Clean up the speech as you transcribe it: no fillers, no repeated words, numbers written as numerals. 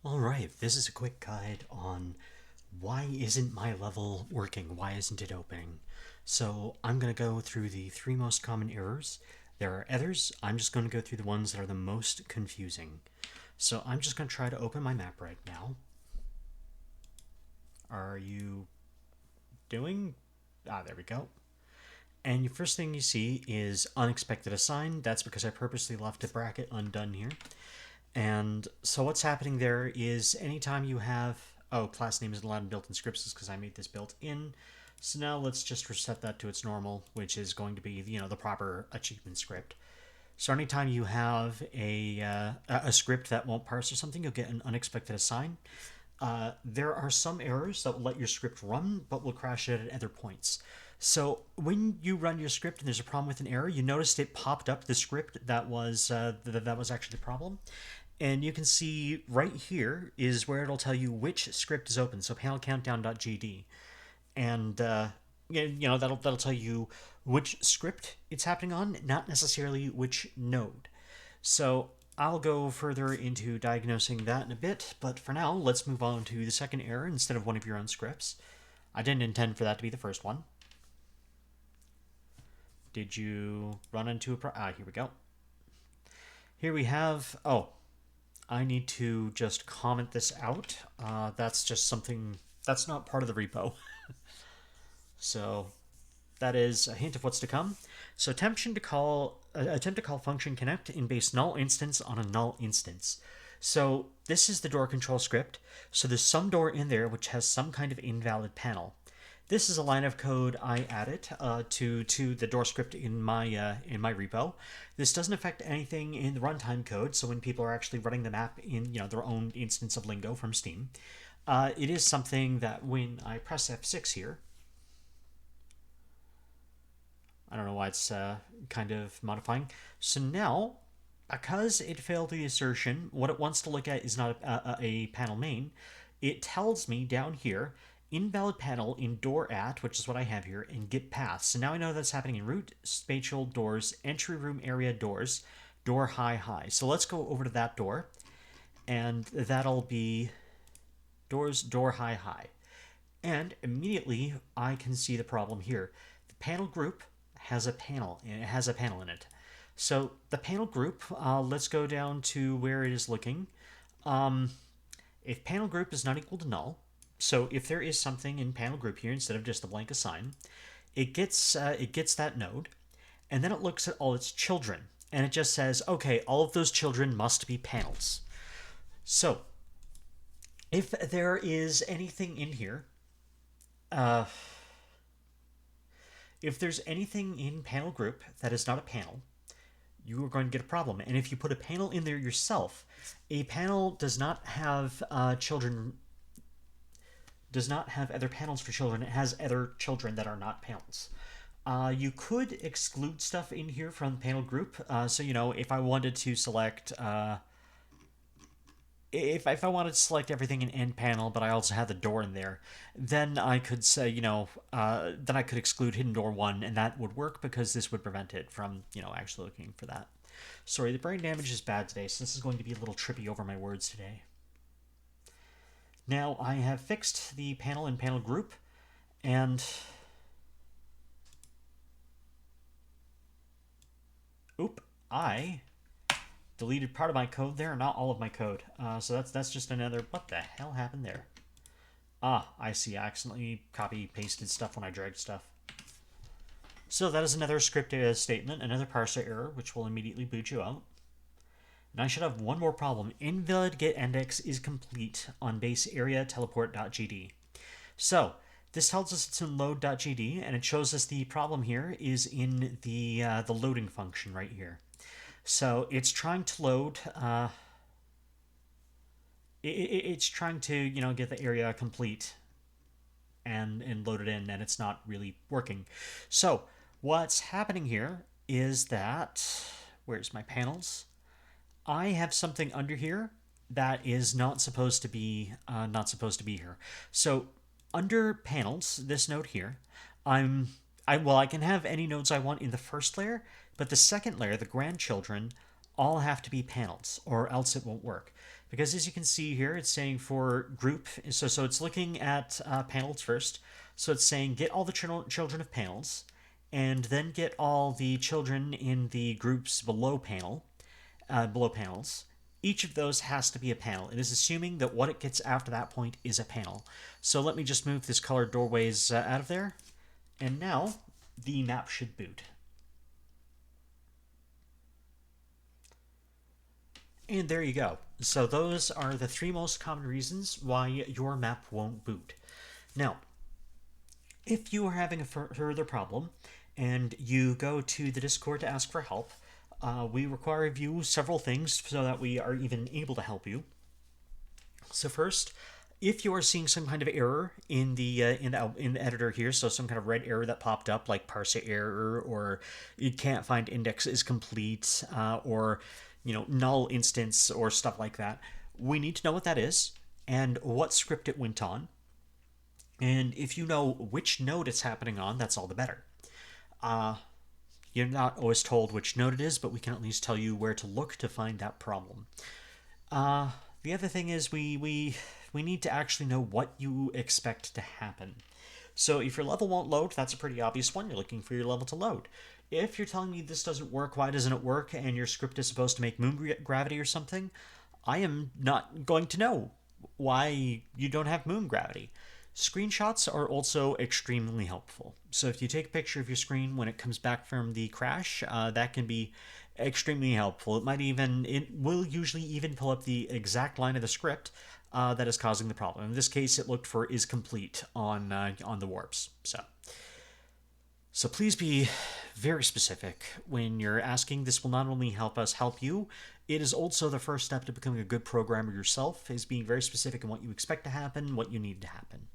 Alright, this is a quick guide on why isn't my level working? Why isn't it opening? So I'm going to go through the three most common errors. There are others. I'm just going to go through the ones that are the most confusing. So I'm just going to try to open my map right now. Are you doing? There we go. And the first thing you see is unexpected assign. That's because I purposely left a bracket undone here. And so what's happening there is anytime you have, oh, class name isn't allowed in built-in scripts is because I made this built in. So now let's just reset that to its normal, which is going to be, the proper achievement script. So anytime you have a script that won't parse or something, you'll get an unexpected assign. There are some errors that will let your script run, but will crash it at other points. So when you run your script and there's a problem with an error, you noticed it popped up the script that was actually the problem, and you can see right here is where it'll tell you which script is open. So panel countdown.gd, and that'll tell you which script it's happening on, not necessarily which node. So I'll go further into diagnosing that in a bit, but for now, let's move on to the second error instead of one of your own scripts. I didn't intend for that to be the first one. Did you run into a here we go. Here we have, oh, I need to just comment this out. That's just something, that's not part of the repo. So that is a hint of what's to come. So attempt to call function connect in base null instance on a null instance. So this is the door control script. So there's some door in there which has some kind of invalid panel. This is a line of code I added to the door script in my repo. This doesn't affect anything in the runtime code. So when people are actually running the map in their own instance of Lingo from Steam, it is something that when I press F6 here, I don't know why it's kind of modifying. So now, because it failed the assertion, what it wants to look at is not a panel main. It tells me down here, invalid panel in door at, which is what I have here, and get path. So now I know that's happening in root, spatial, doors, entry room area, doors, door high, high. So let's go over to that door, and that'll be doors, door high, high. And immediately I can see the problem here. The panel group has a panel, and it has a panel in it. So the panel group, let's go down to where it is looking. If panel group is not equal to null, so if there is something in panel group here instead of just a blank assign, it gets that node, and then it looks at all its children, and it just says, okay, all of those children must be panels. So if there is anything in here, if there's anything in panel group that is not a panel, you are going to get a problem. And if you put a panel in there yourself, a panel does not have children, does not have other panels for children. It has other children that are not panels. You could exclude stuff in here from the panel group. So, if I wanted to select if I wanted to select everything in end panel, but I also had the door in there, then I could say, then I could exclude hidden door 1, and that would work because this would prevent it from, actually looking for that. Sorry, the brain damage is bad today, so this is going to be a little trippy over my words today. Now I have fixed the panel and panel group, and I deleted part of my code there, not all of my code. So that's just another, what the hell happened there? I see, I accidentally copy pasted stuff when I dragged stuff. So that is another script statement, another parser error, which will immediately boot you out. And I should have one more problem. Invalid get index is complete on base area teleport.gd. So this tells us it's in load.gd, and it shows us the problem here is in the loading function right here. So it's trying to load, it's trying to, get the area complete and load it in, and it's not really working. So what's happening here is that, where's my panels? I have something under here that is not supposed to be here. So under panels, this node here, I can have any nodes I want in the first layer, but the second layer, the grandchildren, all have to be panels, or else it won't work. Because as you can see here, it's saying for group, so it's looking at panels first. So it's saying get all the children of panels, and then get all the children in the groups below panels. Each of those has to be a panel. It is assuming that what it gets after that point is a panel. So let me just move this colored doorways out of there. And now the map should boot. And there you go. So those are the 3 most common reasons why your map won't boot. Now, if you are having a further problem and you go to the Discord to ask for help, we require of you several things so that we are even able to help you. So first, if you are seeing some kind of error in the editor here, so some kind of red error that popped up like parser error, or you can't find index is complete, or null instance or stuff like that, we need to know what that is and what script it went on. And if you know which node it's happening on, that's all the better. You're not always told which node it is, but we can at least tell you where to look to find that problem. The other thing is we need to actually know what you expect to happen. So if your level won't load, that's a pretty obvious one. You're looking for your level to load. If you're telling me this doesn't work, why doesn't it work, and your script is supposed to make moon gravity or something, I am not going to know why you don't have moon gravity. Screenshots are also extremely helpful. So if you take a picture of your screen when it comes back from the crash, that can be extremely helpful. It will usually even pull up the exact line of the script that is causing the problem. In this case, it looked for is complete on the warps. So please be very specific when you're asking. This will not only help us help you, it is also the first step to becoming a good programmer yourself, is being very specific in what you expect to happen, what you need to happen.